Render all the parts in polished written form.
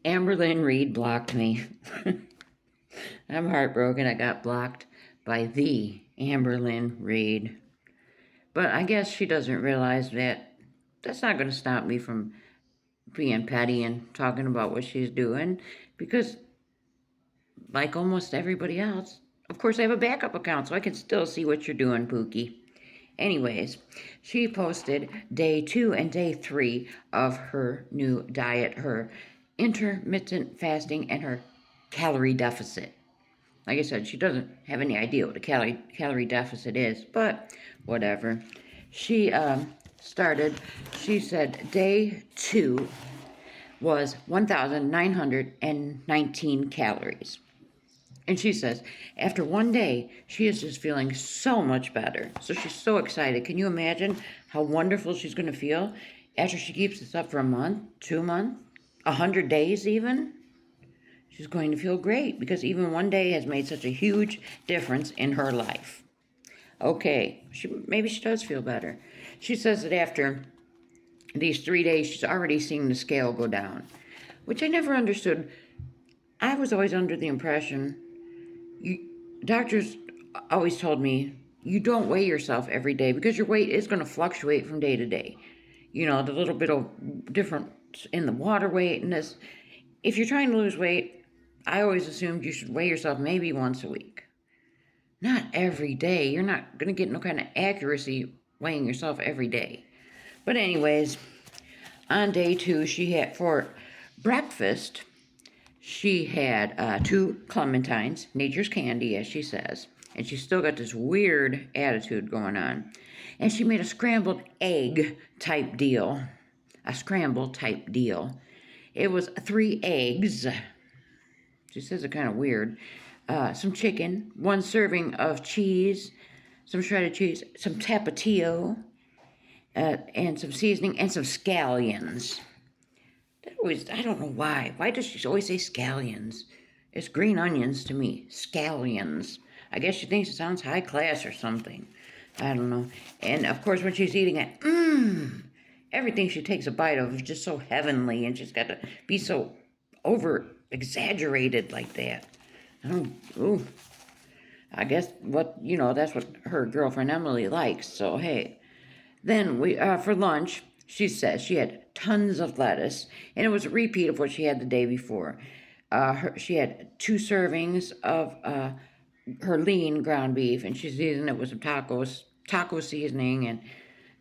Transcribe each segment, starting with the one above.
Amberlynn Reid blocked me. I'm heartbroken I got blocked by the Amberlynn Reid. But I guess she doesn't realize that that's not going to stop me from being petty and talking about what she's doing because, like almost everybody else, of course I have a backup account so I can still see what you're doing, Pookie. Anyways, she posted day 2 and day 3 of her new diet, her intermittent fasting, and her calorie deficit. Like I said, she doesn't have any idea what a calorie deficit is, but whatever. She she said day 2 was 1,919 calories. And she says, after one day, she is just feeling so much better. So she's so excited. Can you imagine how wonderful she's going to feel after she keeps this up for a month, 2 months, 100 days even? She's going to feel great because even one day has made such a huge difference in her life. Okay, maybe she does feel better. She says that after these 3 days, she's already seeing the scale go down, which I never understood. I was always under the impression, doctors always told me, you don't weigh yourself every day because your weight is going to fluctuate from day to day. You know, the little bit of difference in the water weight and this. If you're trying to lose weight, I always assumed you should weigh yourself maybe once a week. Not every day. You're not going to get no kind of accuracy weighing yourself every day. But anyways, on day 2, she had, for breakfast, she had 2 clementines, nature's candy, as she says. And she's still got this weird attitude going on. And she made a scrambled egg type deal. A scramble type deal. It was 3 eggs. She says it kind of weird. Some chicken, 1 serving of cheese, some shredded cheese, some tapatio, and some seasoning, and some scallions. I don't know why. Why does she always say scallions? It's green onions to me. Scallions. I guess she thinks it sounds high class or something. I don't know. And of course, when she's eating it, everything she takes a bite of is just so heavenly, and she's got to be so over exaggerated like that. I guess that's what her girlfriend Emily likes. So hey, then for lunch, she says she had tons of lettuce, and it was a repeat of what she had the day before. She had 2 servings of her lean ground beef, and she seasoned it with some taco seasoning, and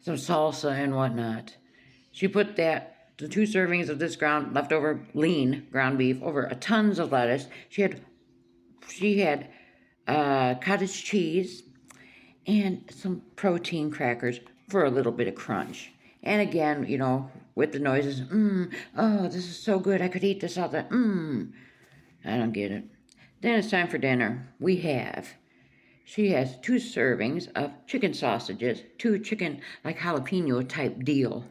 some salsa and whatnot. She put the 2 servings of this leftover lean ground beef over tons of lettuce. She had cottage cheese and some protein crackers for a little bit of crunch. And again, with the noises, oh, this is so good, I could eat this all the, I don't get it. Then it's time for dinner. She has 2 servings of chicken sausages, 2 chicken, like jalapeno type deal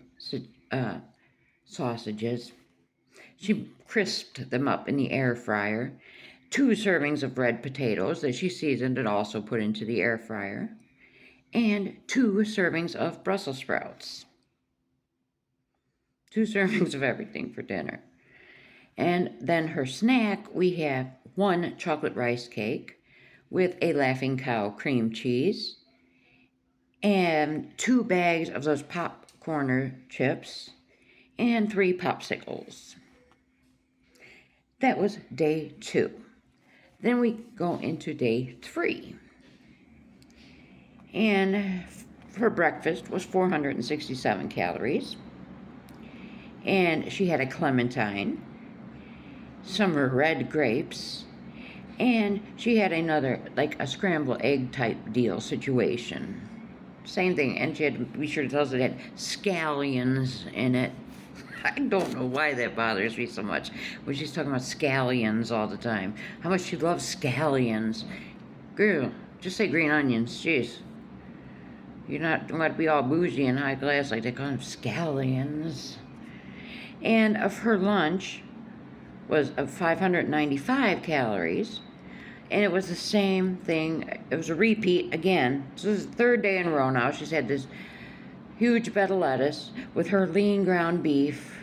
sausages. She crisped them up in the air fryer. 2 servings of red potatoes that she seasoned and also put into the air fryer. And 2 servings of Brussels sprouts. 2 servings of everything for dinner. And then her snack, we have 1 chocolate rice cake with a Laughing Cow cream cheese and 2 bags of those popcorn chips and 3 popsicles. That was day 2. Then we go into day 3. And her breakfast was 467 calories. And she had a clementine, some red grapes, and she had another, like a scrambled egg type deal situation. Same thing, and she had to be sure to tell us it had scallions in it. I don't know why that bothers me so much when she's talking about scallions all the time. How much she loves scallions. Girl, just say green onions, jeez. You're not going to be all bougie and high class like they call them scallions. And of her lunch was of 595 calories, and it was the same thing. It was a repeat again. So this is the 3rd day in a row now. She's had this huge bed of lettuce with her lean ground beef,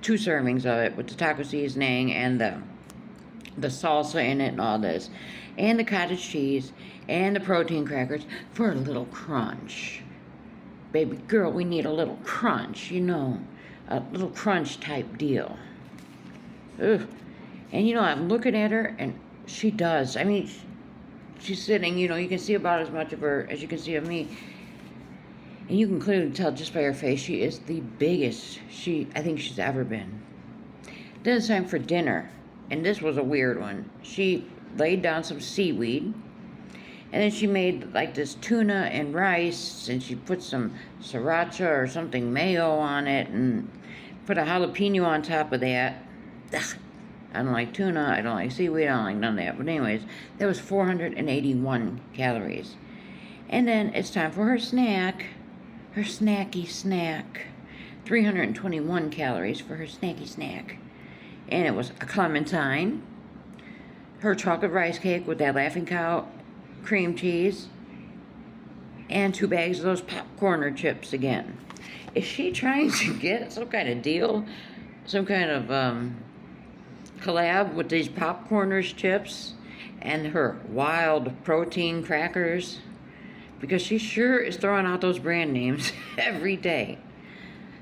2 servings of it with the taco seasoning and the salsa in it and all this, and the cottage cheese and the protein crackers for a little crunch. Baby girl, we need a little crunch, you know, a little crunch type deal. Ugh. And you know, I'm looking at her, and she does. I mean, she's sitting, you know, you can see about as much of her as you can see of me. And you can clearly tell just by her face, she is the biggest I think she's ever been. Then it's time for dinner. And this was a weird one. She laid down some seaweed. And then she made like this tuna and rice. And she put some sriracha or something mayo on it. And put a jalapeno on top of that. Ugh. I don't like tuna. I don't like seaweed. I don't like none of that. But anyways, that was 481 calories. And then it's time for her snack. Her snacky snack. 321 calories for her snacky snack. And it was a clementine, her chocolate rice cake with that Laughing Cow cream cheese, and 2 bags of those popcorner chips again. Is she trying to get some kind of deal? Some kind of collab with these popcorners chips and her wild protein crackers? Because she sure is throwing out those brand names every day.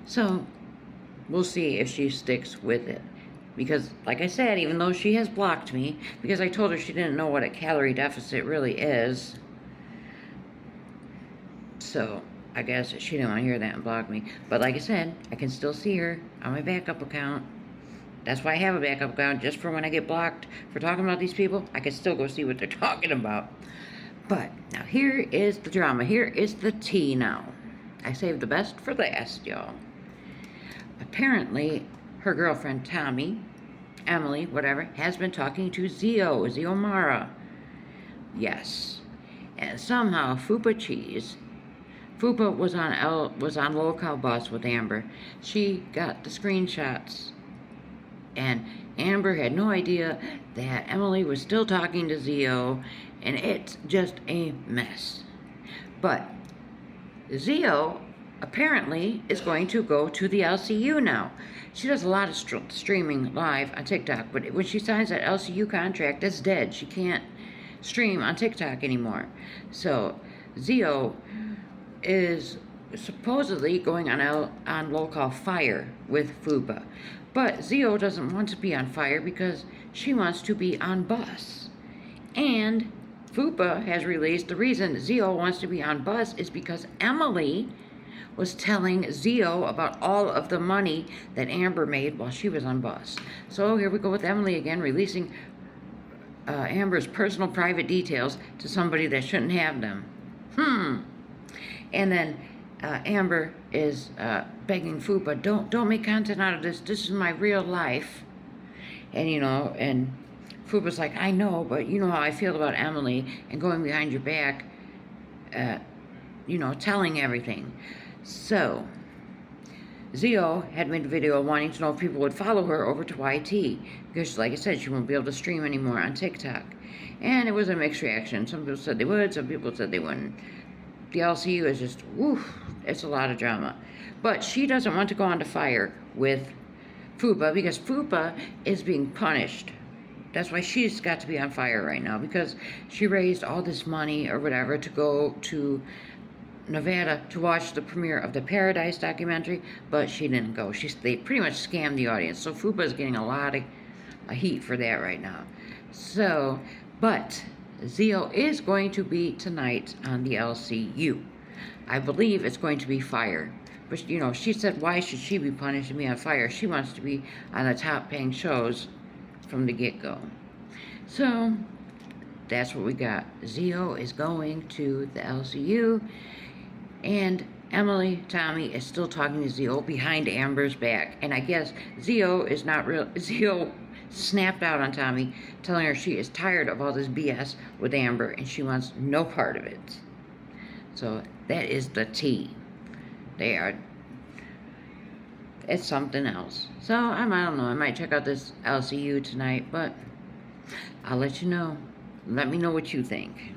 So, we'll see if she sticks with it. Because, like I said, even though she has blocked me, because I told her she didn't know what a calorie deficit really is. So, I guess she didn't want to hear that and block me. But like I said, I can still see her on my backup account. That's why I have a backup account, just for when I get blocked for talking about these people, I can still go see what they're talking about. But, now here is the drama. Here is the tea now. I saved the best for last, y'all. Apparently, her girlfriend, Emily, whatever, has been talking to Zio Mara. Yes. And somehow, Fupa was on local bus with Amber. She got the screenshots. And Amber had no idea that Emily was still talking to Zio, and it's just a mess. But Zio apparently is going to go to the LCU now. She does a lot of streaming live on TikTok, but when she signs that LCU contract, that's dead. She can't stream on TikTok anymore. So Zio is supposedly going on local fire with Fupa. But Zio doesn't want to be on fire because she wants to be on bus. And Fupa has released the reason Zio wants to be on bus is because Emily was telling Zio about all of the money that Amber made while she was on bus. So here we go with Emily again, releasing Amber's personal private details to somebody that shouldn't have them. And then Amber is begging Fupa, don't make content out of this. This is my real life. And, you know, and Fupa's like, I know, but you know how I feel about Emily and going behind your back, you know, telling everything. So, Zio had made a video wanting to know if people would follow her over to YT. Because, like I said, she won't be able to stream anymore on TikTok. And it was a mixed reaction. Some people said they would, some people said they wouldn't. The LCU is just, woof, it's a lot of drama. But she doesn't want to go on to fire with Fupa because Fupa is being punished. That's why she's got to be on fire right now, because she raised all this money or whatever to go to Nevada to watch the premiere of the Paradise documentary, but she didn't go. They pretty much scammed the audience. So Fupa is getting a lot of heat for that right now. So, but Zio is going to be tonight on the LCU. I believe it's going to be fire. But, you know, she said, why should she be punished and be on fire? She wants to be on the top paying shows from the get-go. So, that's what we got. Zio is going to the LCU. And Tommy is still talking to Zio behind Amber's back. And I guess Zio is not real. Zio snapped out on Tommy, telling her she is tired of all this BS with Amber and she wants no part of it. So that is the tea. It's something else. So I don't know. I might check out this LCU tonight, but I'll let you know. Let me know what you think.